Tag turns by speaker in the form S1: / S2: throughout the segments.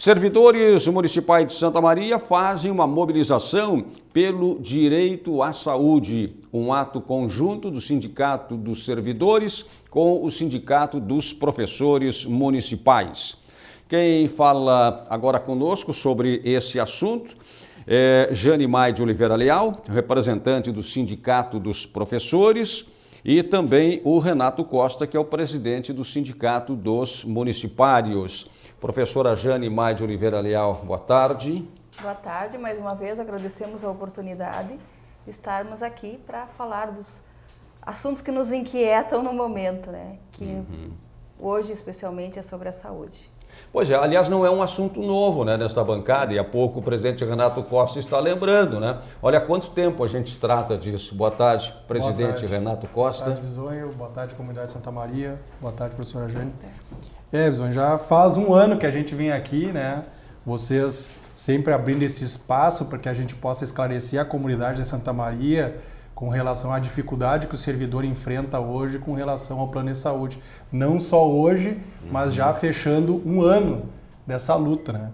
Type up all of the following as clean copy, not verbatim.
S1: Servidores municipais de Santa Maria fazem uma mobilização pelo direito à saúde, um ato conjunto do Sindicato dos Servidores com o Sindicato dos Professores Municipais. Quem fala agora conosco sobre esse assunto é Jane Mai de Oliveira Leal, representante do Sindicato dos Professores, e também o Renato Costa, que é o presidente do Sindicato dos Municipários. Professora Jane Mai de Oliveira Leal, boa tarde.
S2: Boa tarde, mais uma vez agradecemos a oportunidade de estarmos aqui para falar dos assuntos que nos inquietam no momento, né? Que hoje especialmente é sobre a saúde.
S1: Pois é, aliás, não é um assunto novo, né, nesta bancada, e há pouco o presidente Renato Costa está lembrando, né? Olha quanto tempo a gente trata disso. Boa tarde, presidente
S3: Boa tarde.
S1: Renato Costa.
S3: Boa tarde, Bisonho. Boa tarde, comunidade de Santa Maria. Boa tarde, professora Jane. Bisonho, já faz um ano que a gente vem aqui, né? Vocês sempre abrindo esse espaço para que a gente possa esclarecer a comunidade de Santa Maria com relação à dificuldade que o servidor enfrenta hoje com relação ao plano de saúde. Não só hoje, mas já fechando um ano dessa luta, né?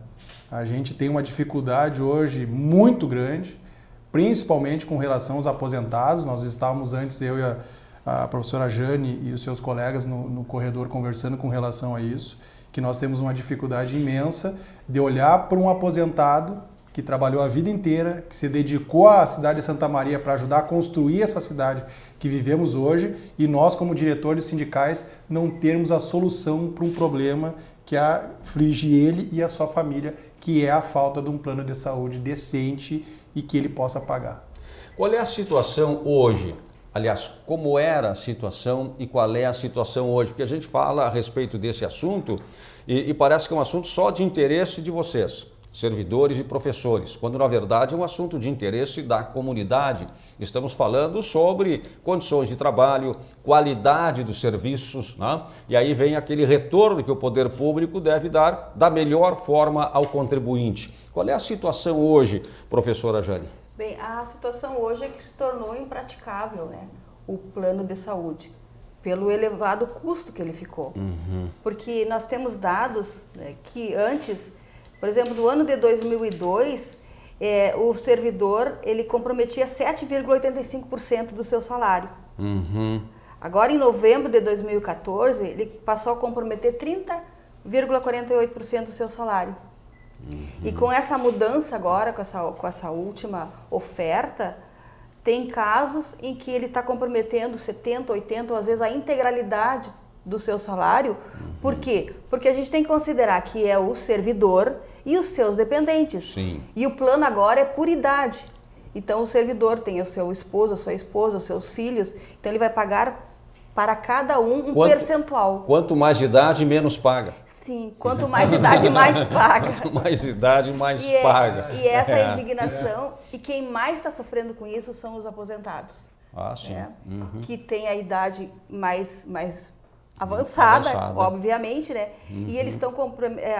S3: A gente tem uma dificuldade hoje muito grande, principalmente com relação aos aposentados. Nós estávamos antes, eu e a professora Jane e os seus colegas no corredor conversando com relação a isso, que nós temos uma dificuldade imensa de olhar para um aposentado que trabalhou a vida inteira, que se dedicou à cidade de Santa Maria para ajudar a construir essa cidade que vivemos hoje, e nós, como diretores sindicais, não termos a solução para um problema que aflige ele e a sua família, que é a falta de um plano de saúde decente e que ele possa pagar.
S1: Qual é a situação hoje? Aliás, como era a situação e qual é a situação hoje? Porque a gente fala a respeito desse assunto e parece que é um assunto só de interesse de vocês, servidores e professores, quando na verdade é um assunto de interesse da comunidade. Estamos falando sobre condições de trabalho, qualidade dos serviços, né? E aí vem aquele retorno que o poder público deve dar da melhor forma ao contribuinte. Qual é a situação hoje, professora Jane?
S2: Bem, a situação hoje é que se tornou impraticável, né? O plano de saúde, pelo elevado custo que ele ficou. Porque nós temos dados, né, que antes, por exemplo, no ano de 2002, o servidor ele comprometia 7,85% do seu salário. Agora, em novembro de 2014, ele passou a comprometer 30,48% do seu salário. E com essa mudança agora, com essa última oferta, tem casos em que ele está comprometendo 70%, 80% ou às vezes a integralidade do seu salário. Por quê? Porque a gente tem que considerar que é o servidor e os seus dependentes.
S1: Sim.
S2: E o plano agora é por idade. Então o servidor tem o seu esposo, a sua esposa, os seus filhos, então ele vai pagar para cada um percentual.
S1: Quanto mais idade, menos paga.
S2: Sim, quanto mais idade, mais paga.
S1: Quanto mais idade, mais paga.
S2: E essa é a indignação, e quem mais está sofrendo com isso são os aposentados.
S1: Ah, sim.
S2: Né? Que tem a idade mais avançada, obviamente, né? E eles estão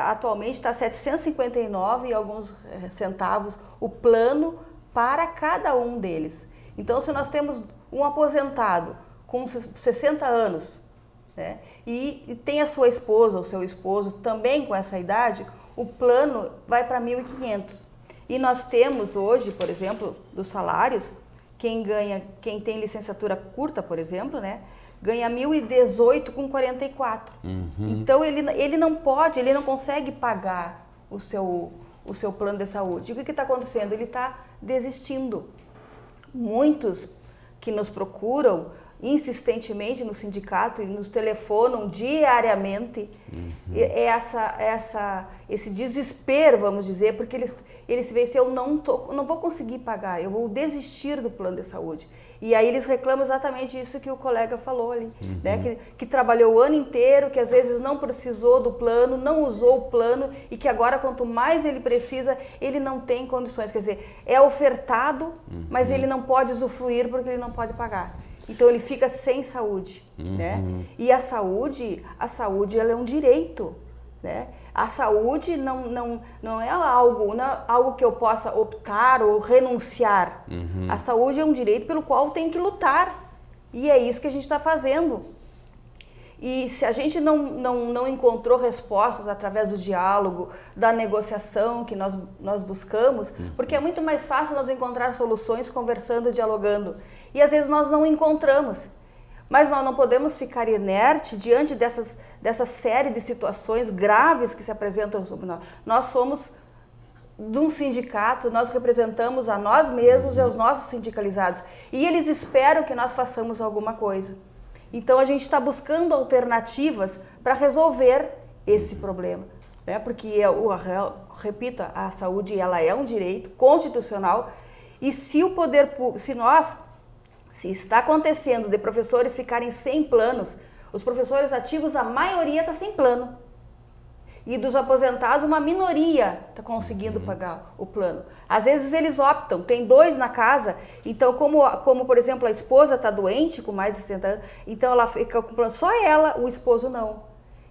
S2: atualmente está 759 e alguns centavos o plano para cada um deles. Então, se nós temos um aposentado com 60 anos, né, e tem a sua esposa, o seu esposo também com essa idade, o plano vai para 1.500. E nós temos hoje, por exemplo, dos salários, quem tem licenciatura curta, por exemplo, né, ganha 1.018,44. Então ele não pode, ele não consegue pagar o seu plano de saúde. E o que está acontecendo? Ele está desistindo. Muitos que nos procuram insistentemente no sindicato e nos telefonam diariamente, esse desespero, vamos dizer, porque eles se veem assim, eu não vou conseguir pagar, eu vou desistir do plano de saúde. E aí eles reclamam exatamente isso que o colega falou ali, né? Que trabalhou o ano inteiro, que às vezes não precisou do plano, não usou o plano e que agora quanto mais ele precisa, ele não tem condições. Quer dizer, é ofertado, mas ele não pode usufruir porque ele não pode pagar. Então ele fica sem saúde, né? E a saúde ela é um direito, né? A saúde não é algo que eu possa optar ou renunciar. A saúde é um direito pelo qual eu tenho que lutar. E é isso que a gente está fazendo. E se a gente não encontrou respostas através do diálogo, da negociação que nós buscamos, porque é muito mais fácil nós encontrar soluções conversando, dialogando. E às vezes nós não encontramos. Mas nós não podemos ficar inerte diante dessa série de situações graves que se apresentam sobre nós. Nós somos de um sindicato, nós representamos a nós mesmos e aos nossos sindicalizados. E eles esperam que nós façamos alguma coisa. Então a gente está buscando alternativas para resolver esse problema, né? Porque repito, a saúde ela é um direito constitucional e se está acontecendo de professores ficarem sem planos, os professores ativos a maioria está sem plano e dos aposentados uma minoria está conseguindo pagar o plano. Às vezes eles optam, tem 2 na casa, então como por exemplo a esposa está doente com mais de 60 anos, então ela fica com plano, só ela, o esposo não.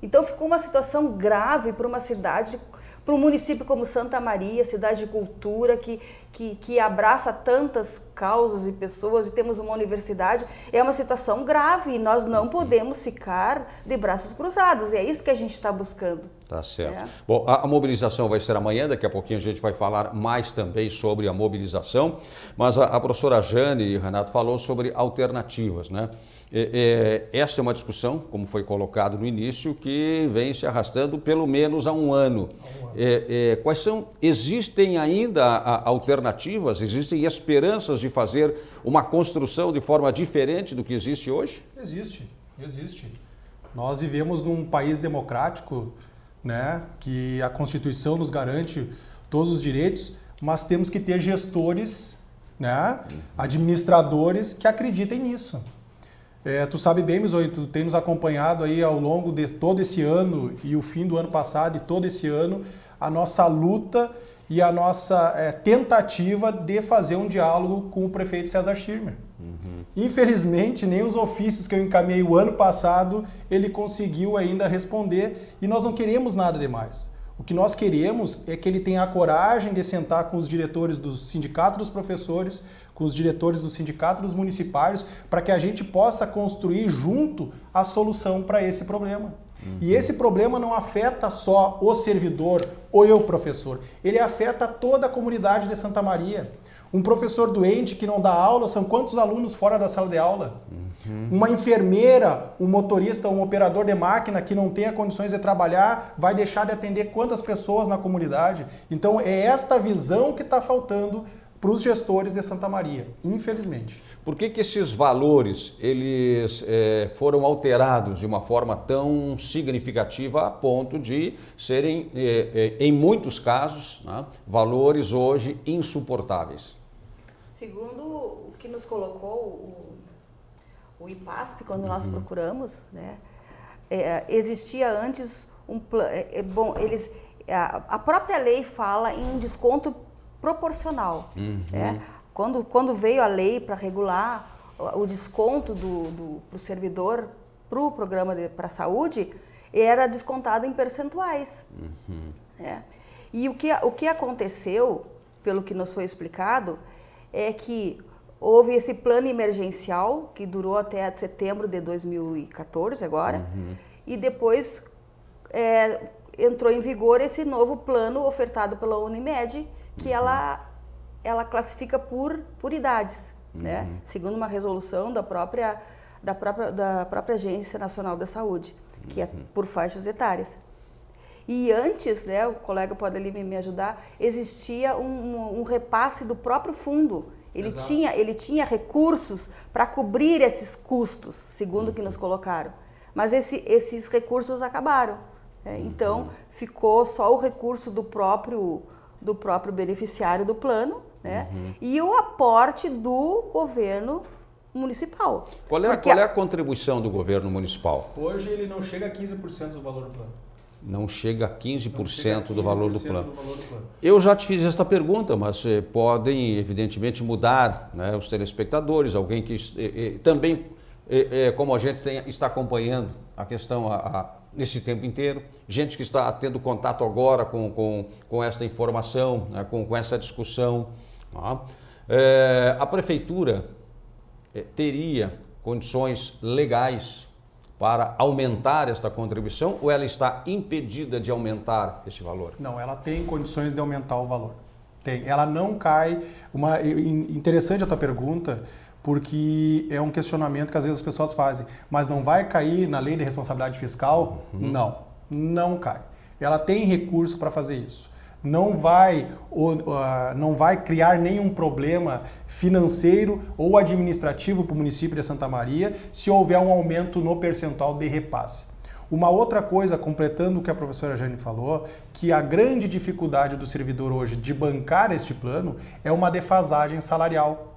S2: Então ficou uma situação grave para uma cidade, para um município como Santa Maria, cidade de cultura, que abraça tantas causas e pessoas, e temos uma universidade, é uma situação grave e nós não podemos ficar de braços cruzados, e é isso que a gente está buscando.
S1: Tá certo. Bom, a mobilização vai ser amanhã, daqui a pouquinho a gente vai falar mais também sobre a mobilização, mas a professora Jane e Renato falou sobre alternativas, né? Essa é uma discussão, como foi colocado no início, que vem se arrastando pelo menos há um ano. Existem ainda alternativas, existem esperanças de fazer uma construção de forma diferente do que existe hoje?
S3: Existe. Nós vivemos num país democrático, né, que a Constituição nos garante todos os direitos, mas temos que ter gestores, né, administradores que acreditem nisso. Tu sabe bem, Mizoi, tu tem nos acompanhado aí ao longo de todo esse ano e o fim do ano passado e todo esse ano, a nossa luta e a nossa tentativa de fazer um diálogo com o prefeito César Schirmer. Infelizmente, nem os ofícios que eu encaminhei o ano passado, ele conseguiu ainda responder e nós não queremos nada demais. O que nós queremos é que ele tenha a coragem de sentar com os diretores do Sindicato dos Professores, com os diretores do Sindicato dos Municipários, para que a gente possa construir junto a solução para esse problema. E esse problema não afeta só o servidor ou eu, professor, ele afeta toda a comunidade de Santa Maria. Um professor doente que não dá aula, são quantos alunos fora da sala de aula? Uma enfermeira, um motorista, um operador de máquina que não tenha condições de trabalhar, vai deixar de atender quantas pessoas na comunidade? Então é esta visão que está faltando para os gestores de Santa Maria, infelizmente.
S1: Por que esses valores eles foram alterados de uma forma tão significativa a ponto de serem, em muitos casos, né, valores hoje insuportáveis?
S2: Segundo o que nos colocou o IPASP, quando nós procuramos, né, existia antes um plano. A própria lei fala em um desconto proporcional. Né? Quando veio a lei para regular o desconto pro servidor para o programa para a saúde, era descontado em percentuais. Né? E o que aconteceu, pelo que nos foi explicado, é que houve esse plano emergencial que durou até setembro de 2014 agora, e depois entrou em vigor esse novo plano ofertado pela Unimed, que ela classifica por idades, né? Segundo uma resolução da própria Agência Nacional da Saúde, que é por faixas etárias. E antes, né, o colega pode ali me ajudar, existia um repasse do próprio fundo. Ele tinha recursos para cobrir esses custos, segundo o que nos colocaram. Mas esses recursos acabaram. Então, ficou só o recurso do próprio beneficiário do plano, né? E o aporte do governo municipal.
S1: Qual é a contribuição do governo municipal?
S3: Hoje ele não chega a 15% do valor do plano.
S1: Não chega a 15% do valor do plano. Eu já te fiz esta pergunta, mas podem, evidentemente, mudar, né, os telespectadores, alguém que também, como a gente está acompanhando a questão nesse tempo inteiro, gente que está tendo contato agora com esta informação, né, com essa discussão. A prefeitura teria condições legais para aumentar esta contribuição ou ela está impedida de aumentar esse valor?
S3: Não, ela tem condições de aumentar o valor. Tem. Ela não cai... Interessante a tua pergunta, porque é um questionamento que às vezes as pessoas fazem. Mas não vai cair na lei de responsabilidade fiscal? Não cai. Ela tem recurso para fazer isso. Não vai criar nenhum problema financeiro ou administrativo para o município de Santa Maria se houver um aumento no percentual de repasse. Uma outra coisa, completando o que a professora Jane falou, que a grande dificuldade do servidor hoje de bancar este plano é uma defasagem salarial.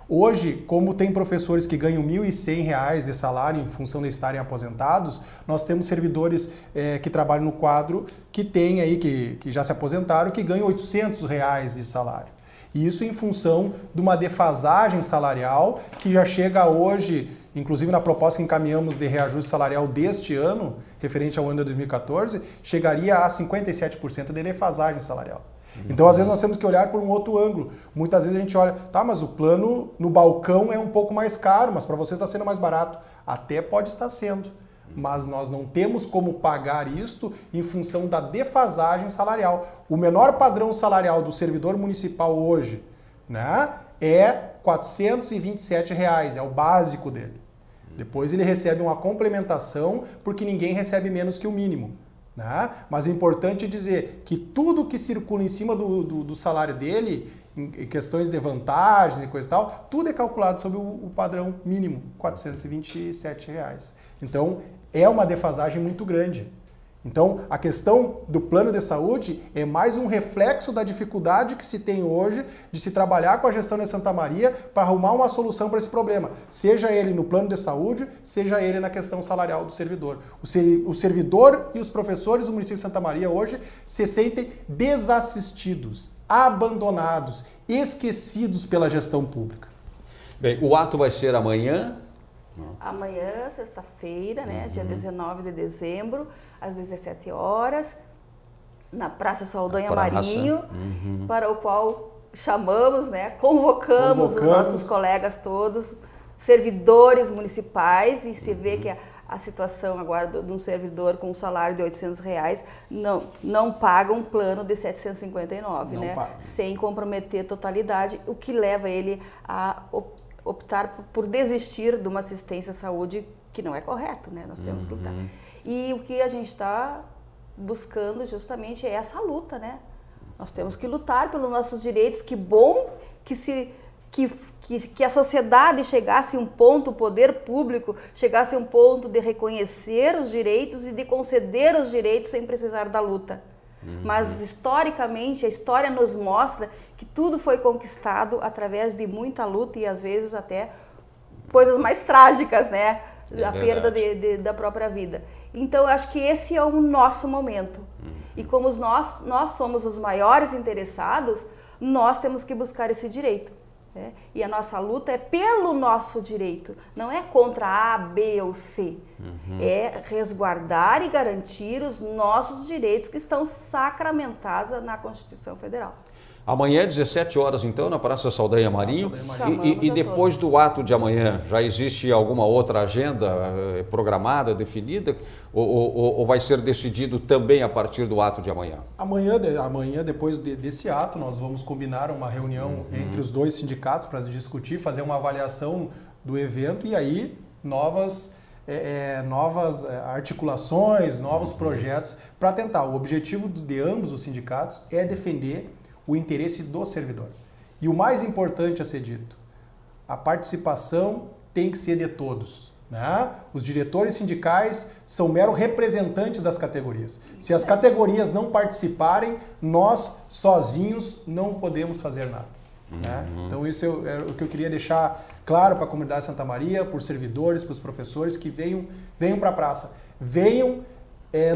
S3: Hoje, como tem professores que ganham R$ 1.100 de salário em função de estarem aposentados, nós temos servidores que trabalham no quadro que tem aí, que já se aposentaram, que ganham R$ 800 de salário. E isso em função de uma defasagem salarial que já chega hoje, inclusive na proposta que encaminhamos de reajuste salarial deste ano, referente ao ano de 2014, chegaria a 57% de defasagem salarial. Então, às vezes, nós temos que olhar por um outro ângulo. Muitas vezes a gente olha, tá, mas o plano no balcão é um pouco mais caro, mas para você está sendo mais barato. Até pode estar sendo, mas nós não temos como pagar isto em função da defasagem salarial. O menor padrão salarial do servidor municipal hoje, né, é R$ 427, é o básico dele. Depois ele recebe uma complementação, porque ninguém recebe menos que o mínimo. Né? Mas é importante dizer que tudo que circula em cima do salário dele, em questões de vantagens e coisa e tal, tudo é calculado sobre o padrão mínimo, R$ 427. Então, é uma defasagem muito grande. Então, a questão do plano de saúde é mais um reflexo da dificuldade que se tem hoje de se trabalhar com a gestão de Santa Maria para arrumar uma solução para esse problema, seja ele no plano de saúde, seja ele na questão salarial do servidor. O servidor e os professores do município de Santa Maria hoje se sentem desassistidos, abandonados, esquecidos pela gestão pública.
S1: Bem, o ato vai ser amanhã?
S2: Amanhã, sexta-feira, né, dia 19 de dezembro, às 17 horas, na Praça Saldanha Marinho, para o qual chamamos, né, convocamos os nossos colegas todos, servidores municipais, e se vê que a situação agora de um servidor com um salário de R$ 800 não paga um plano de 759, né, sem comprometer a totalidade, o que leva ele a optar por desistir de uma assistência à saúde que não é correto, né? Nós temos que lutar. E o que a gente está buscando justamente é essa luta, né? Nós temos que lutar pelos nossos direitos. Que bom que a sociedade chegasse a um ponto, o poder público chegasse a um ponto de reconhecer os direitos e de conceder os direitos sem precisar da luta. Mas historicamente, a história nos mostra que tudo foi conquistado através de muita luta e às vezes até coisas mais trágicas, né? A perda da própria vida. Então, eu acho que esse é o nosso momento. E como nós somos os maiores interessados, nós temos que buscar esse direito. Né? E a nossa luta é pelo nosso direito, não é contra A, B ou C. É resguardar e garantir os nossos direitos que estão sacramentados na Constituição Federal.
S1: Amanhã, 17 horas, então, na Praça Saldanha Marinho. E depois do ato de amanhã, já existe alguma outra agenda programada, definida? Ou vai ser decidido também a partir do ato de amanhã?
S3: Amanhã, depois desse ato, nós vamos combinar uma reunião entre os dois sindicatos para discutir, fazer uma avaliação do evento e aí novas articulações, novos projetos para tentar. O objetivo de ambos os sindicatos é defender o interesse do servidor. E o mais importante a ser dito, a participação tem que ser de todos. Né? Os diretores sindicais são meros representantes das categorias. Se as categorias não participarem, nós sozinhos não podemos fazer nada. Né? Então isso é o que eu queria deixar claro para a comunidade de Santa Maria, para os servidores, para os professores, que venham para a praça. Venham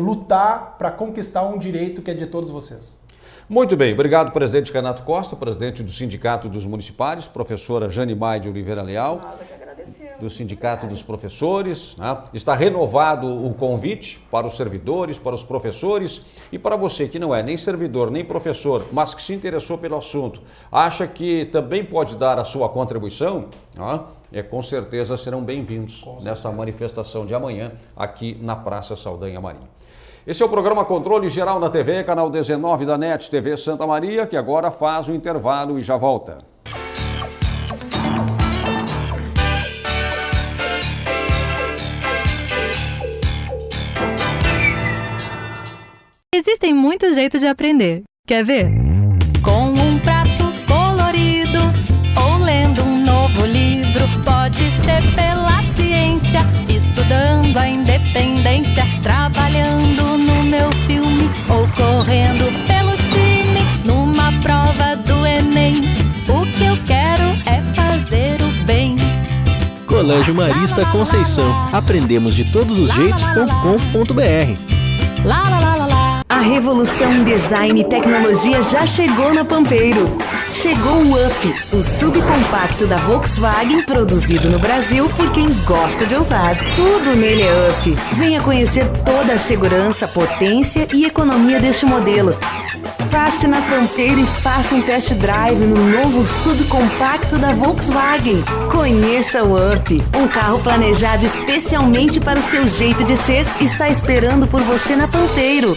S3: lutar para conquistar um direito que é de todos vocês.
S1: Muito bem, obrigado, presidente Renato Costa, presidente do Sindicato dos Municipais, professora Jane Maide Oliveira Leal.
S2: Nada que agradecer.
S1: do Sindicato dos Professores, né? Está renovado o convite para os servidores, para os professores e para você que não é nem servidor, nem professor, mas que se interessou pelo assunto, acha que também pode dar a sua contribuição, né? Com certeza serão bem-vindos nessa manifestação de amanhã aqui na Praça Saldanha Marinho. Esse é o programa Controle Geral na TV, canal 19 da NET TV Santa Maria, que agora faz o intervalo e já volta.
S4: Existem muitos jeitos de aprender. Quer ver? Com um prato colorido ou lendo um novo livro. Pode ser pela ciência, estudando a independência, trabalhando no meu filme ou correndo pelo time numa prova do Enem. O que eu quero é fazer o bem.
S5: Colégio Marista Conceição. Aprendemos de todos os jeitos.com.br.
S4: Lá, lá, lá, lá, lá.
S6: A revolução em design e tecnologia já chegou na Pampeiro. Chegou o Up, o subcompacto da Volkswagen, produzido no Brasil por quem gosta de ousar. Tudo nele é Up. Venha conhecer toda a segurança, potência e economia deste modelo. Passe na Pampeiro e faça um test drive no novo subcompacto da Volkswagen. Conheça o Up, um carro planejado especialmente para o seu jeito de ser, está esperando por você na Pampeiro.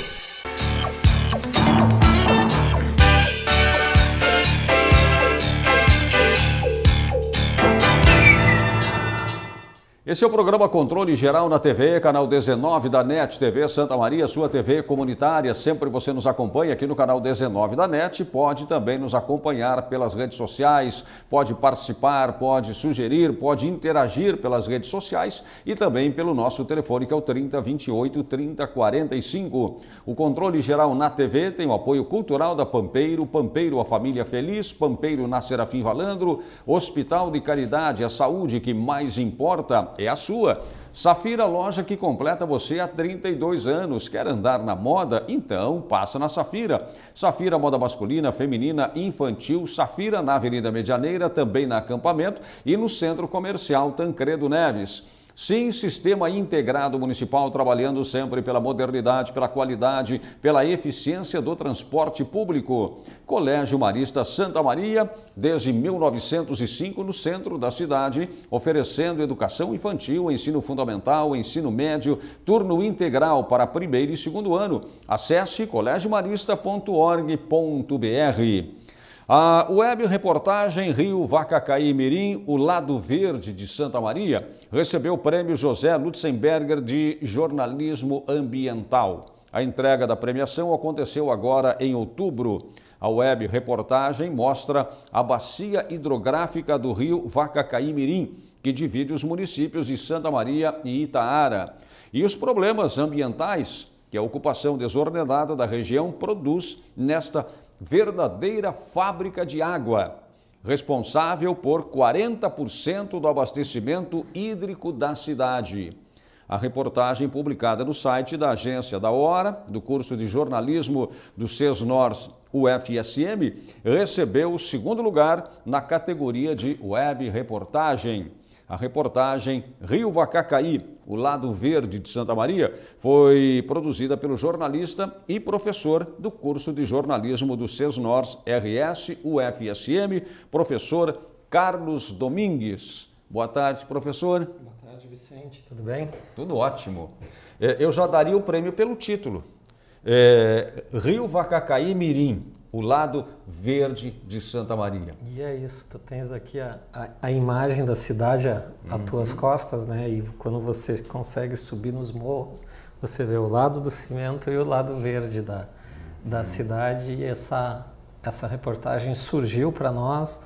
S1: Esse é o programa Controle Geral na TV, canal 19 da NET TV Santa Maria, sua TV comunitária. Sempre você nos acompanha aqui no canal 19 da NET, pode também nos acompanhar pelas redes sociais, pode participar, pode sugerir, pode interagir pelas redes sociais e também pelo nosso telefone que é o 3028 3045. O Controle Geral na TV tem o apoio cultural da Pampeiro, Pampeiro a Família Feliz, Pampeiro na Serafim Valandro, Hospital de Caridade, a saúde que mais importa é a sua. Safira, loja que completa você há 32 anos. Quer andar na moda? Então passa na Safira. Safira moda masculina, feminina, infantil. Safira na Avenida Medianeira, também na Acampamento e no Centro Comercial Tancredo Neves. Sim, Sistema Integrado Municipal, trabalhando sempre pela modernidade, pela qualidade, pela eficiência do transporte público. Colégio Marista Santa Maria, desde 1905 no centro da cidade, oferecendo educação infantil, ensino fundamental, ensino médio, turno integral para primeiro e segundo ano. Acesse colégiomarista.org.br. A web reportagem Rio Vacacaí Mirim, o Lado Verde de Santa Maria, recebeu o prêmio José Lutzenberger de jornalismo ambiental. A entrega da premiação aconteceu agora em outubro. A web reportagem mostra a bacia hidrográfica do rio Vacacaí Mirim, que divide os municípios de Santa Maria e Itaara, e os problemas ambientais que a ocupação desordenada da região produz nesta verdadeira fábrica de água, responsável por 40% do abastecimento hídrico da cidade. A reportagem publicada no site da Agência da Hora, do curso de jornalismo do SESNORS UFSM, recebeu o segundo lugar na categoria de web reportagem. A reportagem Rio Vacacaí, o Lado Verde de Santa Maria, foi produzida pelo jornalista e professor do curso de jornalismo do SESNORS RS UFSM, professor Carlos Domingues. Boa tarde, professor.
S7: Boa tarde, Vicente. Tudo bem?
S1: Tudo ótimo. Eu já daria o prêmio pelo título. Rio Vacacaí Mirim, o Lado Verde de Santa Maria.
S7: E é isso, tu tens aqui a imagem da cidade às tuas costas, né? E quando você consegue subir nos morros, você vê o lado do cimento e o lado verde da cidade. E essa reportagem surgiu para nós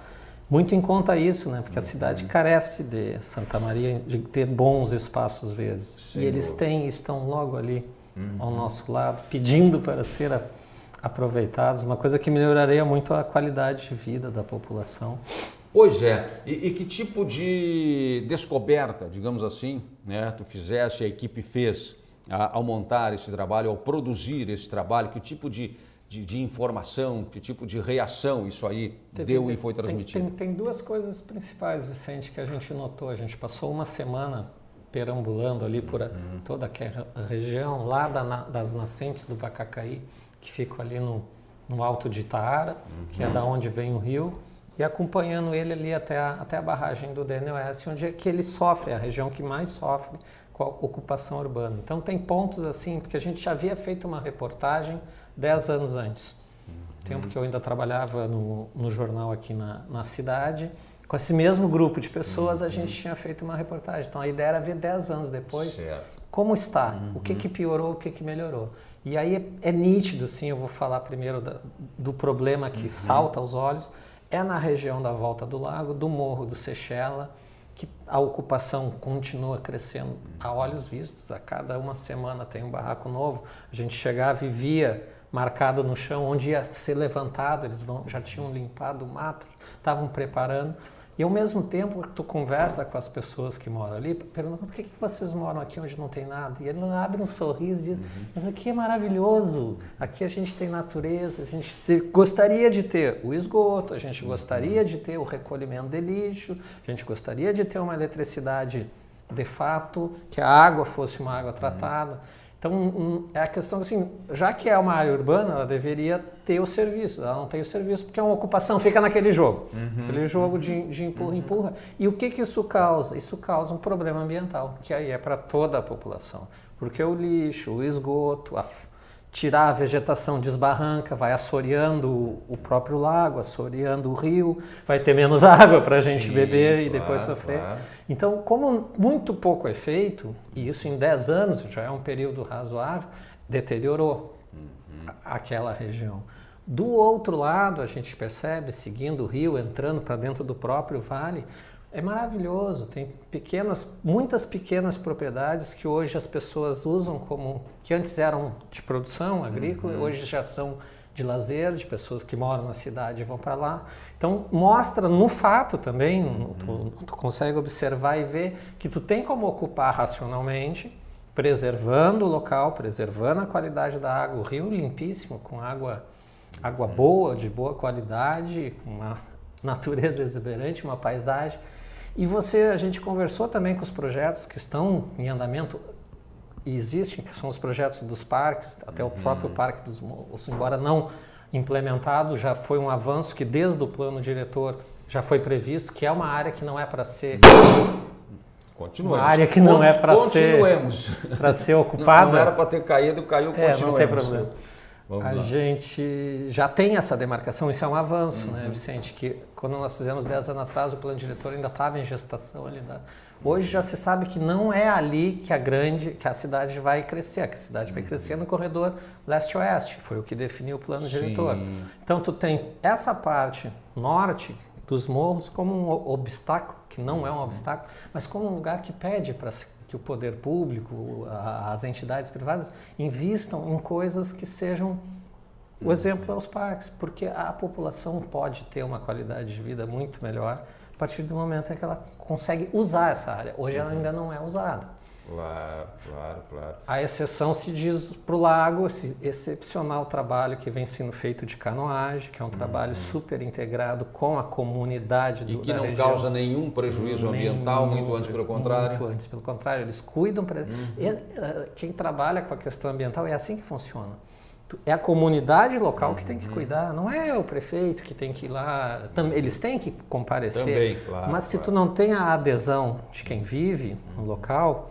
S7: muito em conta isso, né? Porque a cidade carece de Santa Maria, de ter bons espaços verdes. Sim. E eles estão logo ali ao nosso lado, pedindo para ser aproveitados, uma coisa que melhoraria muito a qualidade de vida da população.
S1: Pois é, e que tipo de descoberta, digamos assim, né, tu fizeste, a equipe fez ao montar esse trabalho, ao produzir esse trabalho, que tipo de de informação, que tipo de reação isso aí deu e foi transmitido?
S7: Tem duas coisas principais, Vicente, que a gente notou. A gente passou uma semana perambulando ali por toda aquela região, lá das nascentes do Vacacaí, que ficam ali no alto de Itaara, que é da onde vem o rio, e acompanhando ele ali até a barragem do DNOS, onde é que ele sofre, a região que mais sofre com a ocupação urbana. Então tem pontos assim, porque a gente já havia feito uma reportagem 10 anos antes. Tempo que eu ainda trabalhava no jornal aqui na cidade, com esse mesmo grupo de pessoas a gente tinha feito uma reportagem. Então a ideia era ver 10 anos depois como está, o que piorou, o que melhorou. E aí é nítido, sim, eu vou falar primeiro do problema que salta aos olhos, é na região da Volta do Lago, do Morro do Sechela, que a ocupação continua crescendo a olhos vistos. A cada uma semana tem um barraco novo. A gente chegava e via marcado no chão onde ia ser levantado, eles já tinham limpado o mato, estavam preparando. E ao mesmo tempo tu conversa com as pessoas que moram ali, pergunta por que vocês moram aqui onde não tem nada? E ele abre um sorriso e diz, mas aqui é maravilhoso, aqui a gente tem natureza, a gente gostaria de ter o esgoto, a gente gostaria de ter o recolhimento de lixo, a gente gostaria de ter uma eletricidade de fato, que a água fosse uma água tratada. Então, é a questão assim, já que é uma área urbana, ela deveria ter o serviço. Ela não tem o serviço porque é uma ocupação, fica naquele jogo. Aquele jogo de empurra. E o que isso causa? Isso causa um problema ambiental, que aí é para toda a população. Porque o lixo, o esgoto, tirar a vegetação desbarranca, vai assoreando o próprio lago, assoreando o rio, vai ter menos água para a gente beber e depois sofrer. Então, como muito pouco é feito, e isso em 10 anos já é um período razoável, deteriorou aquela região. Do outro lado, a gente percebe, seguindo o rio, entrando para dentro do próprio vale, é maravilhoso, tem muitas pequenas propriedades que hoje as pessoas usam que antes eram de produção agrícola, hoje já são de lazer, de pessoas que moram na cidade e vão para lá. Então mostra no fato também, tu consegue observar e ver que tu tem como ocupar racionalmente, preservando o local, preservando a qualidade da água, o rio limpíssimo, com água boa, de boa qualidade, com uma natureza exuberante, uma paisagem. E a gente conversou também com os projetos que estão em andamento, e existem, que são os projetos dos parques, até o próprio Parque dos Morros, embora não implementado, já foi um avanço que desde o plano diretor já foi previsto, que é uma área que não é para ser...
S1: Continuemos.
S7: Uma área que não é para ser ocupada.
S1: Não era para ter caído, caiu, continuemos.
S7: Não tem problema. A gente já tem essa demarcação, isso é um avanço, né, Vicente? Que quando nós fizemos 10 anos atrás, o plano diretor ainda estava em gestação ali. Hoje já se sabe que não é ali que a cidade vai crescer, que a cidade vai crescer no corredor leste-oeste, foi o que definiu o plano diretor. Então tu tem essa parte norte dos morros como um obstáculo, que não é um obstáculo, mas como um lugar que pede para que o poder público, as entidades privadas invistam em coisas que sejam o exemplo é os parques, porque a população pode ter uma qualidade de vida muito melhor a partir do momento em que ela consegue usar essa área. Hoje ela ainda não é usada.
S1: Claro.
S7: A exceção se diz para o lago, esse excepcional trabalho que vem sendo feito de canoagem, que é um trabalho super integrado com a comunidade da região.
S1: E que não causa nenhum prejuízo ambiental, muito antes pelo contrário.
S7: Muito antes pelo contrário, eles cuidam. Quem trabalha com a questão ambiental é assim que funciona. É a comunidade local que tem que cuidar, não é o prefeito que tem que ir lá. Eles têm que comparecer,
S1: também, claro,
S7: mas se tu não tem a adesão de quem vive no local,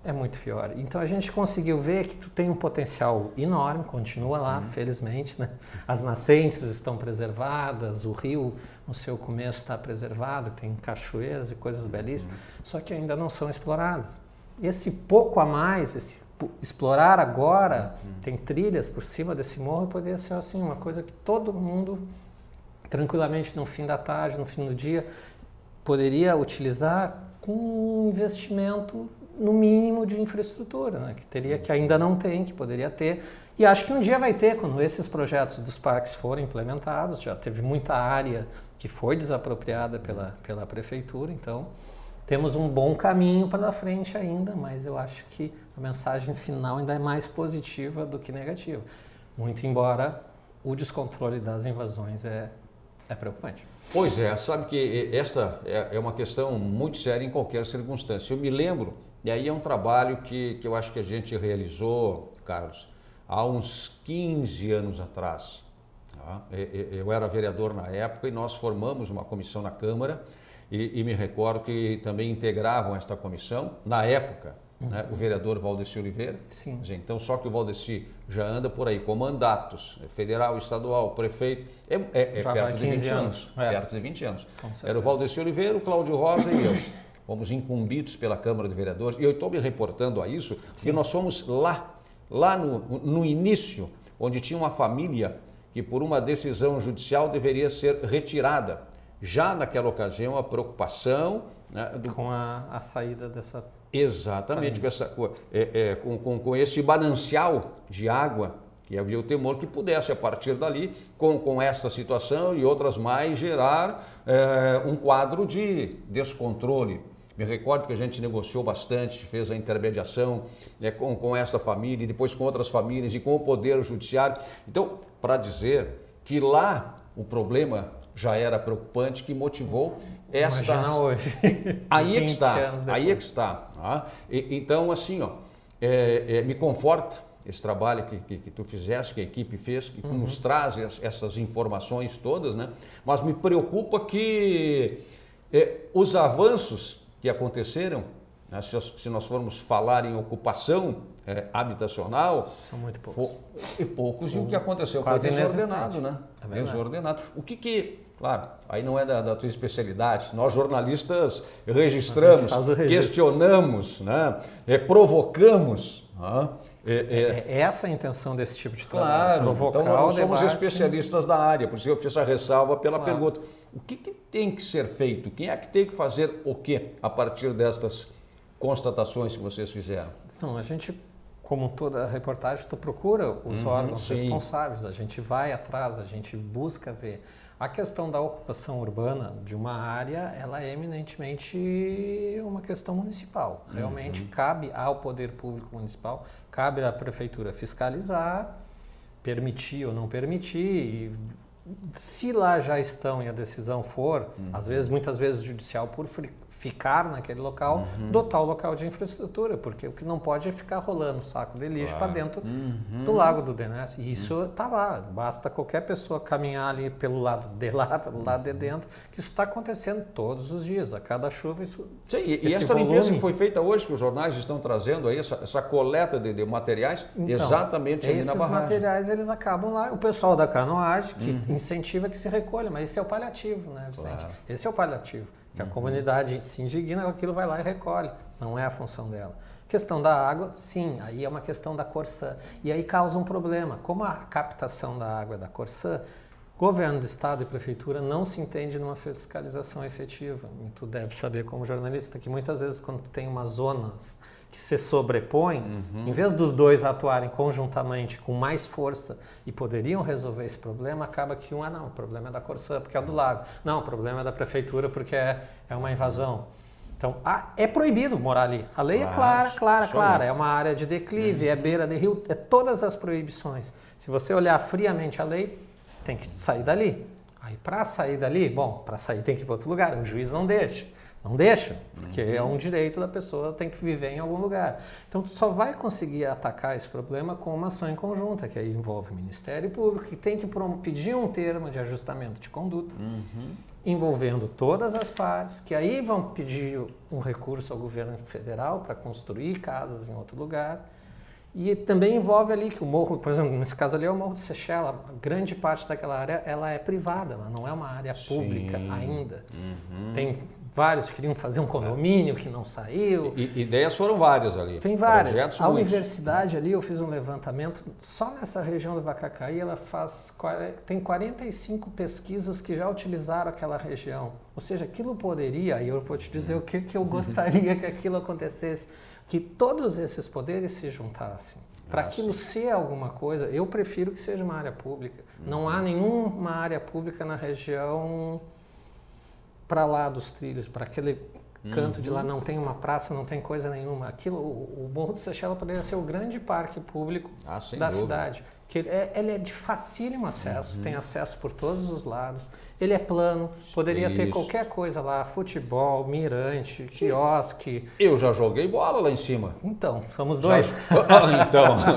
S7: é muito pior. Então a gente conseguiu ver que tu tem um potencial enorme, continua lá, felizmente, né? As nascentes estão preservadas, o rio no seu começo está preservado, tem cachoeiras e coisas belíssimas, só que ainda não são exploradas. Esse pouco a mais, explorar agora, tem trilhas por cima desse morro, poderia ser assim, uma coisa que todo mundo, tranquilamente no fim da tarde, no fim do dia, poderia utilizar com um investimento no mínimo de infraestrutura, né? Que ainda não tem, que poderia ter. E acho que um dia vai ter, quando esses projetos dos parques forem implementados. Já teve muita área que foi desapropriada pela prefeitura, então temos um bom caminho para frente ainda, mas eu acho que a mensagem final ainda é mais positiva do que negativa. Muito embora o descontrole das invasões é preocupante.
S1: Pois é, sabe que esta é uma questão muito séria em qualquer circunstância. Eu me lembro, e aí é um trabalho que eu acho que a gente realizou, Carlos, há uns 15 anos atrás. Tá? Eu era vereador na época e nós formamos uma comissão na Câmara e me recordo que também integravam esta comissão, na época, né, o vereador Valdeci Oliveira.
S7: Sim.
S1: Então, só que o Valdeci já anda por aí com mandatos, federal, estadual, prefeito,
S7: Já
S1: perto
S7: vai
S1: de
S7: 20
S1: 20
S7: anos.
S1: Perto de 20 anos.
S7: Com certeza.
S1: Era o Valdeci Oliveira, o Cláudio Rosa e eu. Fomos incumbidos pela Câmara de Vereadores. E eu estou me reportando a isso, porque nós fomos lá no início, onde tinha uma família que por uma decisão judicial deveria ser retirada. Já naquela ocasião, a preocupação... Né,
S7: com a saída dessa...
S1: Exatamente, com esse manancial de água, que havia o temor que pudesse, a partir dali, com essa situação e outras mais, gerar um quadro de descontrole. Me recordo que a gente negociou bastante, fez a intermediação com essa família, e depois com outras famílias e com o Poder Judiciário. Então, para dizer que lá o problema já era preocupante, que motivou esta...
S7: Imagina hoje.
S1: Aí é que está,
S7: anos depois.
S1: aí é que está. Tá? Então, assim, me conforta esse trabalho que tu fizeste, que a equipe fez, que nos traz essas informações todas, né? Mas me preocupa que os avanços que aconteceram, né, se nós formos falar em ocupação habitacional,
S7: são muito poucos.
S1: E o que aconteceu foi
S7: Quase
S1: desordenado, né?
S7: É verdade.
S1: Desordenado. O que, claro, aí não é da tua especialidade, nós jornalistas registramos, questionamos, né? Provocamos.
S7: Essa é a intenção desse tipo de trabalho,
S1: Claro,
S7: provocar
S1: então nós
S7: o
S1: somos
S7: debate.
S1: especialistas da área, por isso eu fiz a ressalva pela
S7: Claro.
S1: pergunta. O que tem que ser feito? Quem é que tem que fazer o quê a partir destas constatações que vocês fizeram?
S7: Então, a gente, como toda reportagem, tu procura os órgãos
S1: sim.
S7: responsáveis, a gente vai atrás, a gente busca ver. A questão da ocupação urbana de uma área, ela é eminentemente uma questão municipal. Realmente cabe ao poder público municipal, cabe à prefeitura fiscalizar, permitir ou não permitir, e se lá já estão e a decisão for, muitas vezes judicial, por ficar naquele local, dotar o local de infraestrutura, porque o que não pode é ficar rolando saco de lixo para dentro do Lago do Denés. E isso está lá, basta qualquer pessoa caminhar ali pelo lado de lá, pelo lado de dentro, que isso está acontecendo todos os dias, a cada chuva isso...
S1: Sim, e essa limpeza que foi feita hoje, que os jornais estão trazendo aí, essa coleta de materiais,
S7: Então,
S1: exatamente ali na
S7: esses
S1: barragem.
S7: materiais, eles acabam lá. O pessoal da canoagem, que incentiva que se recolha, mas esse é o paliativo, né, Vicente?
S1: Claro.
S7: Esse é o paliativo, que a comunidade se indigna com aquilo, vai lá e recolhe. Não é a função dela. Questão da água, sim, aí é uma questão da Corsã. E aí causa um problema. Como a captação da água é da Corsã, governo do estado e prefeitura não se entende numa fiscalização efetiva. E tu deve saber como jornalista que muitas vezes quando tem umas zonas que se sobrepõem, em vez dos dois atuarem conjuntamente com mais força e poderiam resolver esse problema, acaba que não, o problema é da Corsã porque é do lago. Não, o problema é da prefeitura porque é uma invasão. Então, é proibido morar ali. A lei é clara. É uma área de declive, é beira de rio, é todas as proibições. Se você olhar friamente a lei, tem que sair dali. Aí, para sair dali, para sair tem que ir para outro lugar. O juiz não deixa. Não deixa, porque é um direito da pessoa, tem que viver em algum lugar. Então, tu só vai conseguir atacar esse problema com uma ação em conjunta, que aí envolve o Ministério Público, que tem que pedir um termo de ajustamento de conduta, envolvendo todas as partes, que aí vão pedir um recurso ao governo federal para construir casas em outro lugar. E também envolve ali que o morro, por exemplo, nesse caso ali é o Morro do Sechela, a grande parte daquela área ela é privada, ela não é uma área pública ainda. Tem vários que queriam fazer um condomínio que não saiu.
S1: Ideias foram várias ali.
S7: Tem várias.
S1: Projetos
S7: a
S1: muitos.
S7: Universidade ali, eu fiz um levantamento, só nessa região do Vacacaí, ela tem 45 pesquisas que já utilizaram aquela região. Ou seja, aquilo poderia, e eu vou te dizer o que eu gostaria que aquilo acontecesse, que todos esses poderes se juntassem. Para aquilo ser alguma coisa, eu prefiro que seja uma área pública. Não há nenhuma área pública na região para lá dos trilhos, para aquele canto de lá, não tem uma praça, não tem coisa nenhuma. Aquilo, o Morro do Sechela poderia ser o grande parque público da cidade, porque ele é de facílimo acesso, tem acesso por todos os lados, ele é plano, poderia ter qualquer coisa lá, futebol, mirante, quiosque.
S1: Eu já joguei bola lá em cima.
S7: Então, somos dois.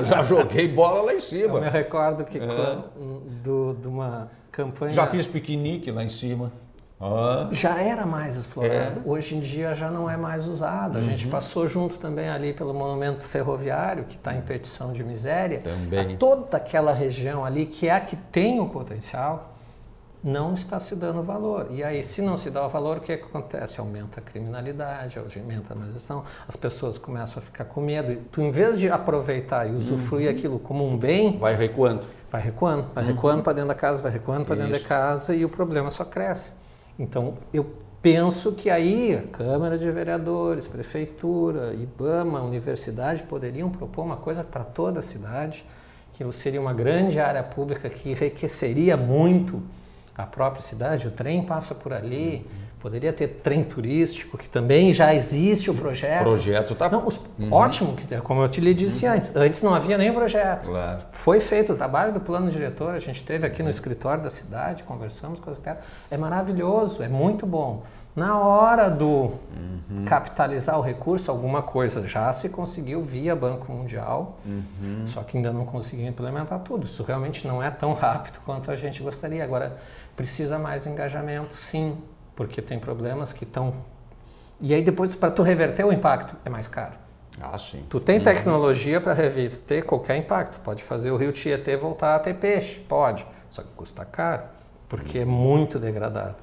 S1: Já joguei bola lá em cima.
S7: Eu me recordo que de uma campanha...
S1: Já fiz piquenique lá em cima.
S7: Já era mais explorado, hoje em dia já não é mais usado. A gente passou junto também ali pelo monumento ferroviário, que está em petição de miséria.
S1: Também.
S7: Toda aquela região ali, que é a que tem o potencial, não está se dando valor. E aí, se não se dá o valor, o que acontece? Aumenta a criminalidade, aumenta a maldição, as pessoas começam a ficar com medo. E tu, em vez de aproveitar e usufruir aquilo como um bem...
S1: Vai recuando.
S7: Vai recuando para dentro da casa, vai recuando para dentro da casa e o problema só cresce. Então, eu penso que aí a Câmara de Vereadores, Prefeitura, IBAMA, Universidade poderiam propor uma coisa para toda a cidade, que seria uma grande área pública que enriqueceria muito a própria cidade. O trem passa por ali, poderia ter trem turístico, que também já existe o projeto. O
S1: projeto está...
S7: Ótimo, como eu te lhe disse antes. Antes não havia nem projeto.
S1: Claro.
S7: Foi feito o trabalho do plano diretor, a gente esteve aqui no escritório da cidade, conversamos com os arquitetos. É maravilhoso, é muito bom. Na hora do capitalizar o recurso, alguma coisa já se conseguiu via Banco Mundial, só que ainda não conseguiu implementar tudo. Isso realmente não é tão rápido quanto a gente gostaria. Agora, precisa mais engajamento, sim, porque tem problemas que estão... E aí depois, para tu reverter o impacto, é mais caro.
S1: Sim.
S7: Tu tem tecnologia para reverter qualquer impacto. Pode fazer o rio Tietê voltar a ter peixe, pode. Só que custa caro, porque é muito degradado,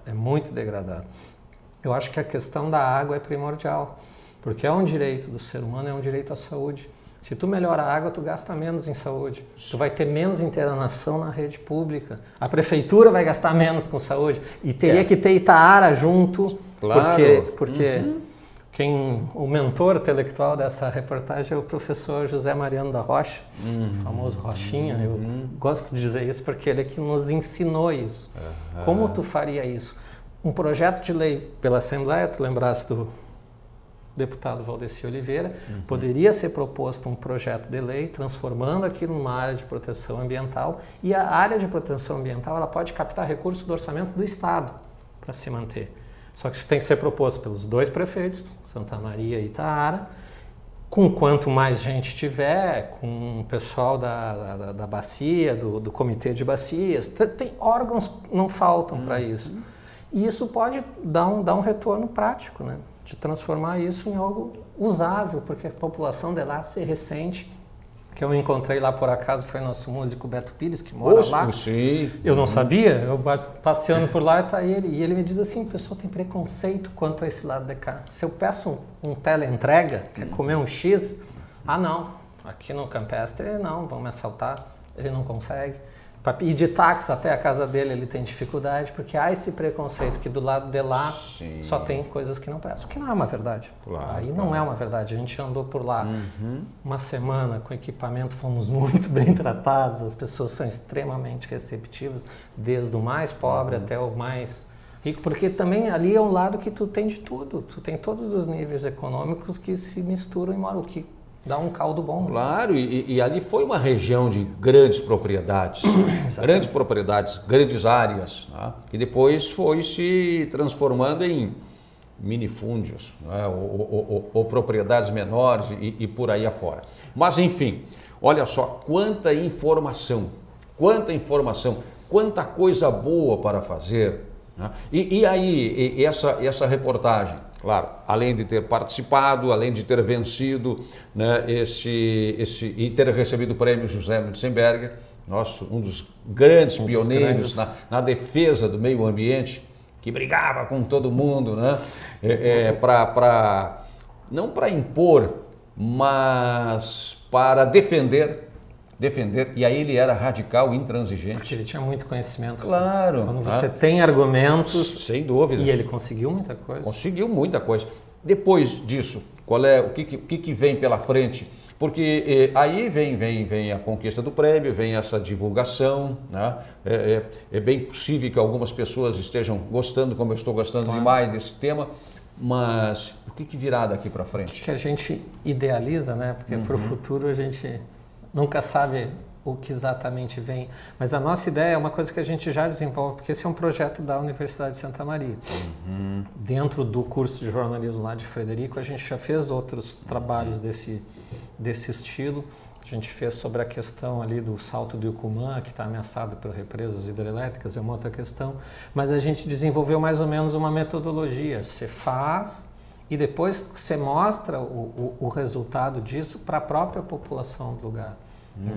S7: Eu acho que a questão da água é primordial, porque é um direito do ser humano, é um direito à saúde. Se tu melhora a água, tu gasta menos em saúde. Tu vai ter menos internação na rede pública. A prefeitura vai gastar menos com saúde. E teria que ter Itaara junto,
S1: claro.
S7: porque o mentor intelectual dessa reportagem é o professor José Mariano da Rocha, o famoso Rochinha. Eu gosto de dizer isso porque ele é que nos ensinou isso. Como tu faria isso? Um projeto de lei pela Assembleia, tu lembraste do deputado Valdeci Oliveira, poderia ser proposto um projeto de lei transformando aquilo numa área de proteção ambiental, e a área de proteção ambiental ela pode captar recursos do orçamento do Estado para se manter. Só que isso tem que ser proposto pelos dois prefeitos, Santa Maria e Itaara, com quanto mais gente tiver, com o pessoal da bacia, do comitê de bacias, tem órgãos não faltam para isso. E isso pode dar um retorno prático, né? De transformar isso em algo usável, porque a população de lá se ressente. Que eu encontrei lá por acaso foi nosso músico Beto Pires, que mora lá.
S1: Sim.
S7: Eu não sabia, eu passeando por lá está ele, e ele me diz assim, o pessoal tem preconceito quanto a esse lado de cá. Se eu peço um teleentrega, quer comer um X, não, aqui no Campestre não, vão me assaltar, ele não consegue. Para ir de táxi até a casa dele, ele tem dificuldade, porque há esse preconceito que do lado de lá só tem coisas que não prestam. O que não é uma verdade. Aí não é uma verdade. A gente andou por lá uma semana com equipamento, fomos muito bem tratados, as pessoas são extremamente receptivas, desde o mais pobre até o mais rico, porque também ali é um lado que tu tem de tudo. Tu tem todos os níveis econômicos que se misturam e moram, o que dá um caldo bom.
S1: Claro, e ali foi uma região de grandes propriedades, grandes áreas, né? E depois foi se transformando em minifúndios, né? ou propriedades menores e por aí afora. Mas enfim, olha só, quanta informação, quanta coisa boa para fazer, né? E aí, essa reportagem, claro, além de ter participado, além de ter vencido, né, e ter recebido o prêmio José Mutzenberger, um dos grandes pioneiros na defesa do meio ambiente, que brigava com todo mundo, né, não para impor, mas para defender, e aí ele era radical, intransigente.
S7: Porque ele tinha muito conhecimento.
S1: Claro.
S7: Assim. Quando você tem argumentos...
S1: Sem dúvida.
S7: E ele conseguiu muita coisa.
S1: Conseguiu muita coisa. Depois disso, o que vem pela frente? Porque aí vem a conquista do prêmio, vem essa divulgação, né? É bem possível que algumas pessoas estejam gostando, como eu estou gostando demais desse tema, mas o que virá daqui para frente?
S7: Que a gente idealiza, né? Porque para o futuro a gente... nunca sabe o que exatamente vem. Mas a nossa ideia é uma coisa que a gente já desenvolve, porque esse é um projeto da Universidade de Santa Maria. Dentro do curso de jornalismo lá de Frederico, a gente já fez outros trabalhos desse estilo. A gente fez sobre a questão ali do Salto do Ucumã, que está ameaçado por represas hidrelétricas, é uma outra questão. Mas a gente desenvolveu mais ou menos uma metodologia. Você faz e depois você mostra o resultado disso para a própria população do lugar.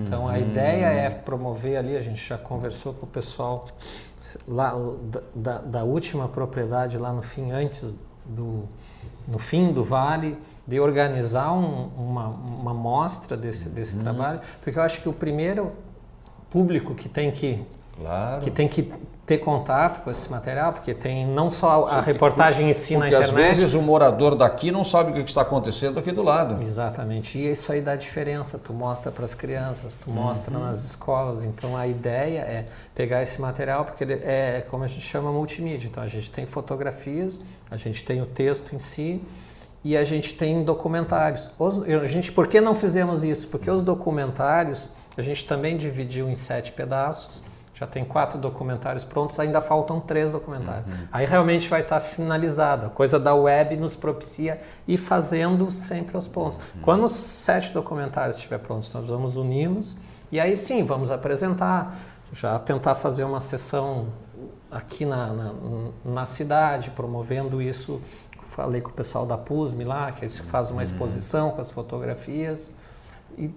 S7: Então a ideia é promover ali, a gente já conversou com o pessoal lá da última propriedade lá no fim, no fim do vale, de organizar uma mostra desse trabalho, porque eu acho que o primeiro público que tem que ter contato com esse material, porque tem não só a reportagem em si na internet.
S1: Porque às vezes o morador daqui não sabe o que está acontecendo aqui do lado.
S7: Exatamente, e isso aí dá diferença, tu mostra para as crianças, tu mostra nas escolas, então a ideia é pegar esse material, porque ele é, como a gente chama, multimídia, então a gente tem fotografias, a gente tem o texto em si, e a gente tem documentários. Por que não fizemos isso? Porque os documentários a gente também dividiu em 7 pedaços, já tem 4 documentários prontos, ainda faltam 3 documentários. Aí realmente vai estar finalizada. A coisa da web nos propicia ir fazendo sempre aos pontos. Quando os 7 documentários estiverem prontos, nós vamos uni-los e aí sim, vamos apresentar, já tentar fazer uma sessão aqui na cidade, promovendo isso. Falei com o pessoal da PUSM lá, que faz uma exposição com as fotografias. E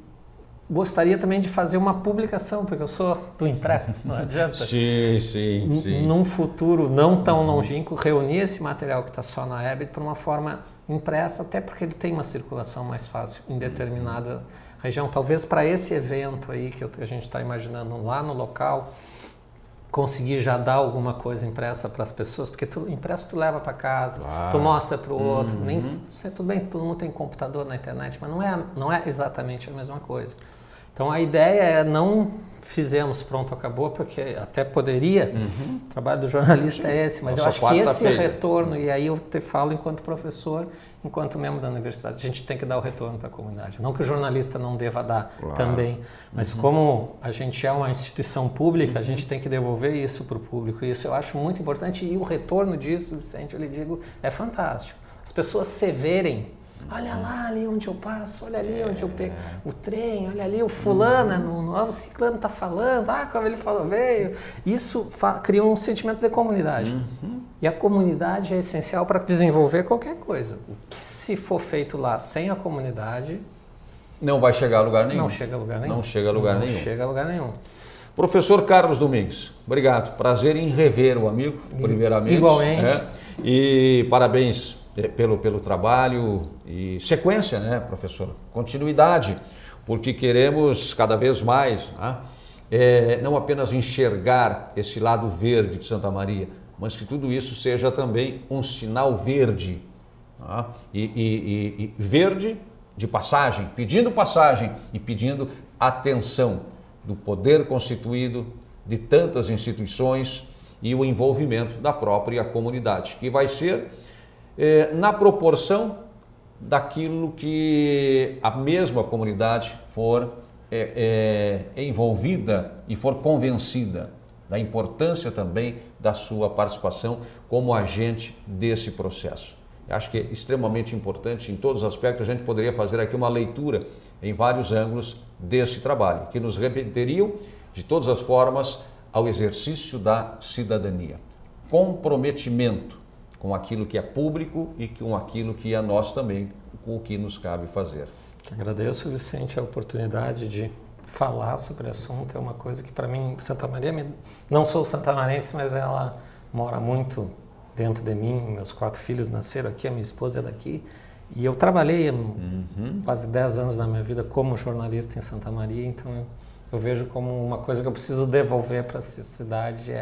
S7: gostaria também de fazer uma publicação, porque eu sou do impresso, não adianta.
S1: Sim.
S7: Num futuro não tão longínquo, reunir esse material que está só na web para uma forma impressa, até porque ele tem uma circulação mais fácil em determinada região. Talvez para esse evento aí que a gente está imaginando lá no local, conseguir já dar alguma coisa impressa para as pessoas, porque impresso tu leva para casa, tu mostra para o outro, tudo bem, todo mundo tem computador na internet, mas não é exatamente a mesma coisa. Então a ideia é não fizemos, pronto, acabou, porque até poderia, o trabalho do jornalista é esse, mas eu acho que esse retorno, e aí eu te falo enquanto professor, enquanto membro da universidade, a gente tem que dar o retorno para a comunidade. Não que o jornalista não deva dar também, mas como a gente é uma instituição pública, a gente tem que devolver isso para o público. E isso eu acho muito importante e o retorno disso, Vicente, eu lhe digo, é fantástico. As pessoas se verem, olha lá ali onde eu passo, olha ali onde eu pego o trem, olha ali o fulano, o ciclano está falando, como ele falou, veio. Isso cria um sentimento de comunidade. E a comunidade é essencial para desenvolver qualquer coisa. O que se for feito lá sem a comunidade...
S1: Não vai chegar a lugar nenhum.
S7: Não chega a lugar nenhum.
S1: Não chega a lugar nenhum.
S7: Não chega a lugar nenhum.
S1: Professor Carlos Domingues, obrigado. Prazer em rever o amigo, primeiramente.
S7: Igualmente.
S1: E parabéns pelo trabalho e sequência, né, professor? Continuidade, porque queremos cada vez mais, não apenas enxergar esse lado verde de Santa Maria, mas que tudo isso seja também um sinal verde, e verde de passagem, e pedindo atenção do poder constituído, de tantas instituições e o envolvimento da própria comunidade, que vai ser na proporção daquilo que a mesma comunidade for envolvida e for convencida da importância também da sua participação como agente desse processo. Eu acho que é extremamente importante em todos os aspectos. A gente poderia fazer aqui uma leitura em vários ângulos desse trabalho, que nos remeteriam de todas as formas ao exercício da cidadania. Comprometimento com aquilo que é público e com aquilo que é nós também, com o que nos cabe fazer.
S7: Agradeço, Vicente, a oportunidade de falar sobre o assunto. É uma coisa que para mim, Santa Maria, não sou santamarense, mas ela mora muito dentro de mim. Meus 4 filhos nasceram aqui, a minha esposa é daqui. E eu trabalhei quase 10 anos da minha vida como jornalista em Santa Maria, então eu vejo como uma coisa que eu preciso devolver para essa cidade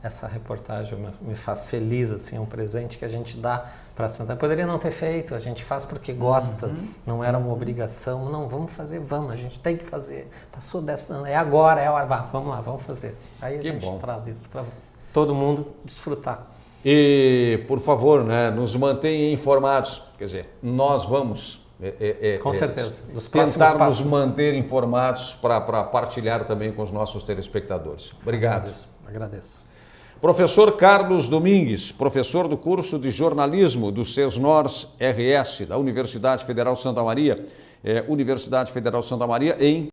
S7: essa reportagem. Me faz feliz, assim, é um presente que a gente dá para Santa Maria. Poderia não ter feito, a gente faz porque gosta, não era uma obrigação, não, vamos fazer, a gente tem que fazer, passou dessa, é agora, é a hora, vamos lá, vamos fazer. Aí a gente traz isso para todo mundo desfrutar.
S1: E, por favor, nos mantenha informados, quer dizer, nós vamos
S7: Com certeza. Nos próximos
S1: tentarmos
S7: passos.
S1: manter informados para partilhar também com os nossos telespectadores. Obrigado.
S7: Agradeço.
S1: Professor Carlos Domingues, professor do curso de jornalismo do SESNORS RS, da Universidade Federal Santa Maria, Universidade Federal Santa Maria em